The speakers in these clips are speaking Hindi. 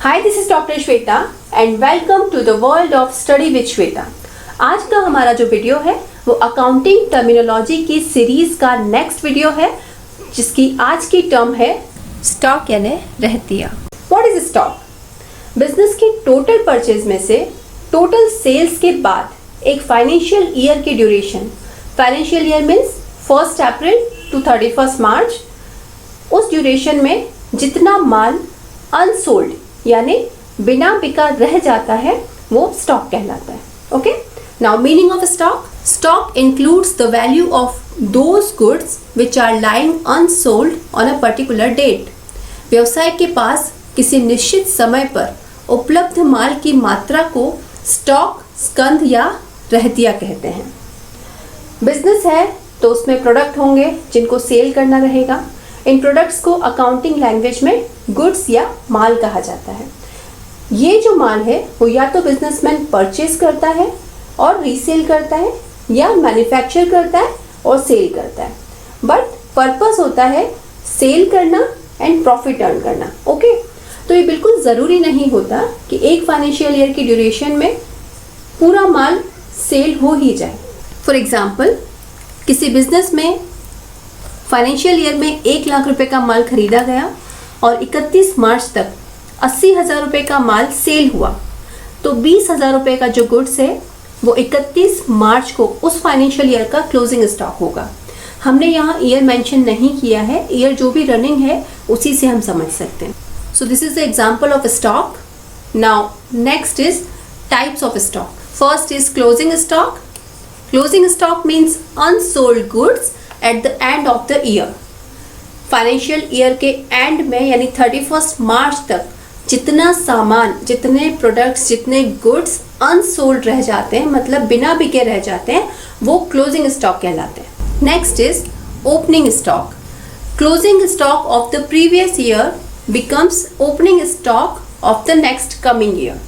Hi, this is Dr. Shweta and welcome to the world of Study with Shweta. आज का हमारा जो वीडियो है वो अकाउंटिंग टर्मिनोलॉजी की सीरीज का नेक्स्ट वीडियो है, जिसकी आज की टर्म है स्टॉक यानी रहतिया। What is stock? बिजनेस की टोटल परचेज में से टोटल सेल्स के बाद एक फाइनेंशियल ईयर की duration, financial year means 1 April to 31 March, उस ड्यूरेशन में जितना माल अनसोल्ड यानी बिना बिका रह जाता है वो स्टॉक कहलाता है। Okay, now meaning of stock. Stock includes the value of those goods which are lying unsold on a particular date. व्यवसाय के पास किसी निश्चित समय पर उपलब्ध माल की मात्रा को स्टॉक, स्कंध या रहतिया कहते हैं। बिजनेस है तो उसमें प्रोडक्ट होंगे जिनको सेल करना रहेगा। इन प्रोडक्ट्स को अकाउंटिंग लैंग्वेज में गुड्स या माल कहा जाता है। ये जो माल है वो या तो बिजनेसमैन परचेज करता है और रीसेल करता है या मैन्युफैक्चर करता है और सेल करता है, बट पर्पस होता है सेल करना एंड प्रॉफिट अर्न करना। ओके, तो ये बिल्कुल ज़रूरी नहीं होता कि एक फाइनेंशियल ईयर की ड्यूरेशन में पूरा माल सेल हो ही जाए। फॉर एग्जाम्पल, किसी बिजनेस में फाइनेंशियल ईयर में 1 लाख रुपए का माल खरीदा गया और 31 मार्च तक 80,000 रुपये का माल सेल हुआ, तो 20,000 रुपये का जो गुड्स है वो 31 मार्च को उस फाइनेंशियल ईयर का क्लोजिंग स्टॉक होगा। हमने यहाँ ईयर मेंशन नहीं किया है, ईयर जो भी रनिंग है उसी से हम समझ सकते हैं। So this is the example of stock. Now next is types of stock. First is closing stock. Closing stock means unsold goods at the end of the year. Financial year के एंड में यानी 31 मार्च तक जितना सामान, जितने प्रोडक्ट्स, जितने गुड्स अनसोल्ड रह जाते हैं, मतलब बिना बिके रह जाते हैं, वो क्लोजिंग स्टॉक कहलाते हैं। Next is opening stock. Closing stock of the previous year becomes opening stock of the next coming year.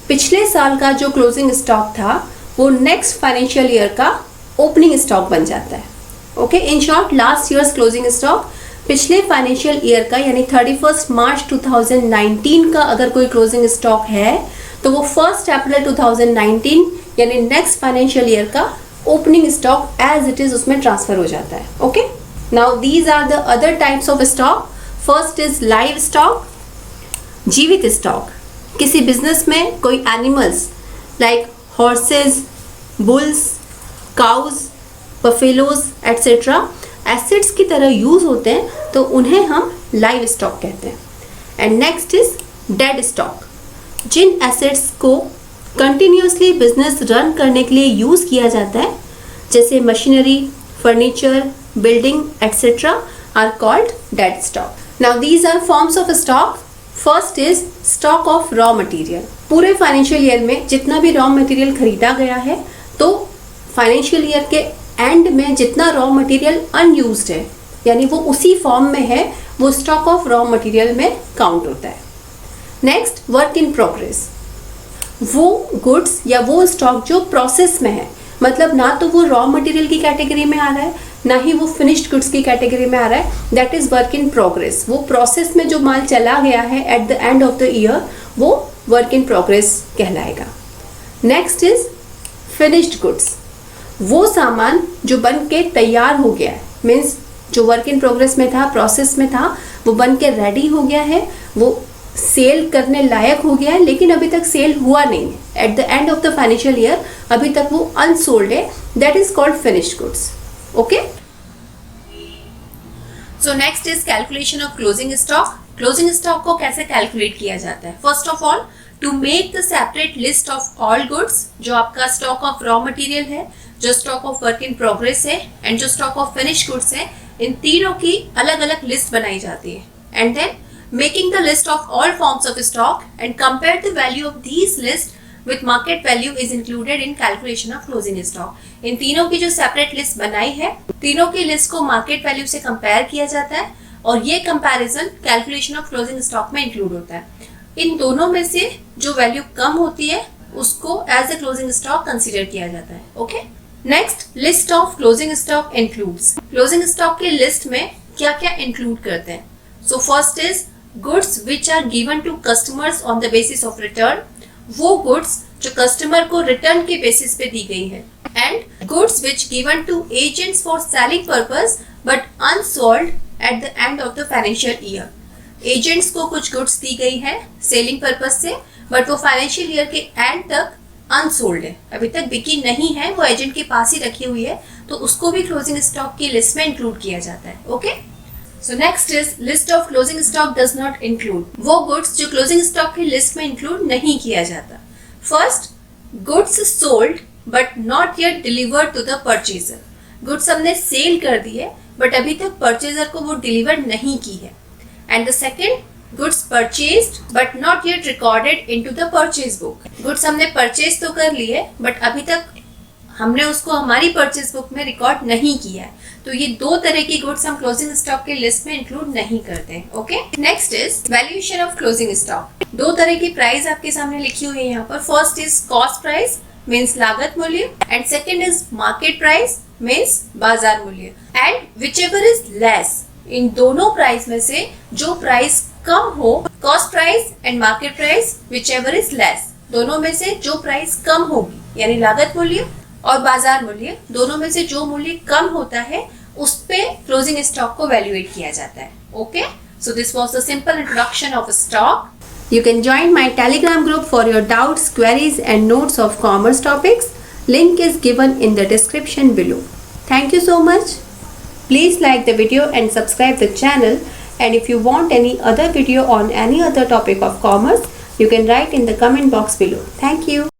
पिछले साल का जो क्लोजिंग स्टॉक था वो नेक्स्ट फाइनेंशियल ईयर का ओपनिंग स्टॉक बन जाता है। Okay, in short, last years closing stock पिछले फाइनेंशियल ईयर का यानी 31 मार्च 2019 का अगर कोई क्लोजिंग स्टॉक है तो वो 1 अप्रैल 2019 यानी नेक्स्ट फाइनेंशियल ईयर का opening stock as it is उसमें ट्रांसफर हो जाता है। Okay, now these are the other types of stock. First is live stock, जीवित स्टॉक। किसी बिजनेस में कोई animals like horses, bulls, cows, buffaloes etcetera assets की तरह यूज होते हैं तो उन्हें हम लाइव स्टॉक कहते हैं। And next is dead stock. जिन एसेट्स को कंटिन्यूसली बिजनेस रन करने के लिए यूज किया जाता है, जैसे machinery, furniture, building etcetera, are called dead stock. Now these are forms of stock. First is stock of raw material. पूरे फाइनेंशियल ईयर में जितना भी रॉ मटेरियल खरीदा गया है तो फाइनेंशियल ईयर के एंड में जितना रॉ मटेरियल अनयूज्ड है यानी वो उसी फॉर्म में है, वो स्टॉक ऑफ रॉ मटेरियल में काउंट होता है। Next, work in progress. वो गुड्स या वो स्टॉक जो प्रोसेस में है, मतलब ना तो वो रॉ मटेरियल की कैटेगरी में आ रहा है ना ही वो फिनिश्ड गुड्स की कैटेगरी में आ रहा है, that is work in progress. वो प्रोसेस में जो माल चला गया है at the end of the year वो वर्क इन प्रोग्रेस कहलाएगा। Next is finished goods. वो सामान जो बन के तैयार हो गया है, मीन्स जो वर्क इन प्रोग्रेस में था, प्रोसेस में था, वो बन के रेडी हो गया है, वो सेल करने लायक हो गया है, लेकिन अभी तक सेल हुआ नहीं है। At the end of the financial year अभी तक वो अनसोल्ड है, that is called finished goods. Okay, so next is calculation of closing stock. Closing stock को कैसे कैलकुलेट किया जाता है? First of all, to make the separate list of all goods, जो आपका स्टॉक ऑफ रॉ मटेरियल है, जो stock of work in progress है एंड जो स्टॉक ऑफ फिनिश्ड गुड्स है, इन तीनों की अलग अलग लिस्ट बनाई जाती है। And then making the list of all forms of stock and compare the value of these list with market value is included in calculation of closing stock. इन तीनों की जो सेपरेट लिस्ट बनाई है, तीनों की लिस्ट को मार्केट वैल्यू से कंपेयर किया जाता है और ये comparison calculation of closing stock में इंक्लूड होता है। इन दोनों में से जो वैल्यू कम होती है उसको as a closing stock consider किया जाता है। Okay, next, list of closing stock includes. Closing stock के लिस्ट में क्या क्या इंक्लूड करते हैं? So first is goods which are given to customers on the basis of return, वो गुड्स जो कस्टमर को रिटर्न के बेसिस पे दी गई है, and goods which given to agents for selling purpose but unsold at the end of the financial year. Agents को कुछ गुड्स दी गई है सेलिंग पर्पस से, बट वो फाइनेंशियल ईयर के एंड तक अनसोल्ड है, अभी तक बिकी नहीं है, वो एजेंट के पास ही रखी हुई है, तो उसको भी क्लोजिंग स्टॉक की लिस्ट में इंक्लूड किया जाता है। Okay, so next is list of closing stock does not include, वो गुड्स जो क्लोजिंग स्टॉक की लिस्ट में इंक्लूड नहीं किया जाता। First, goods sold but not yet delivered to the purchaser, goods हमने सेल कर दी है बट अभी तक परचेजर को वो डिलीवर नहीं की है। And the second, goods purchased but not yet recorded into the purchase book, goods हमने परचेज तो कर ली है बट अभी तक हमने उसको हमारी परचेज बुक में रिकॉर्ड नहीं किया है, तो ये दो तरह की गुड्स हम क्लोजिंग स्टॉक के लिस्ट में इंक्लूड नहीं करते हैं। Okay, next is valuation of closing stock. दो तरह की प्राइस आपके सामने लिखी हुई है यहाँ पर। First is cost price means लागत मूल्य, and second is market price means बाजार मूल्य, एंड विचएवर इज लेस, इन दोनों प्राइस में से जो प्राइस कम हो, cost price and market price, whichever is less, दोनों में से जो प्राइस कम होगी यानी लागत मूल्य और बाजार मूल्य, दोनों में से जो मूल्य कम होता है उस पे क्लोजिंग स्टॉक को वैल्यूएट किया जाता है। Okay, so this was the simple introduction of stock. You can join my Telegram group for your doubts, queries and notes of commerce topics. Link is given in the description below. Thank you so much. Please like the video and subscribe the channel. And if you want any other video on any other topic of commerce, you can write in the comment box below. Thank you.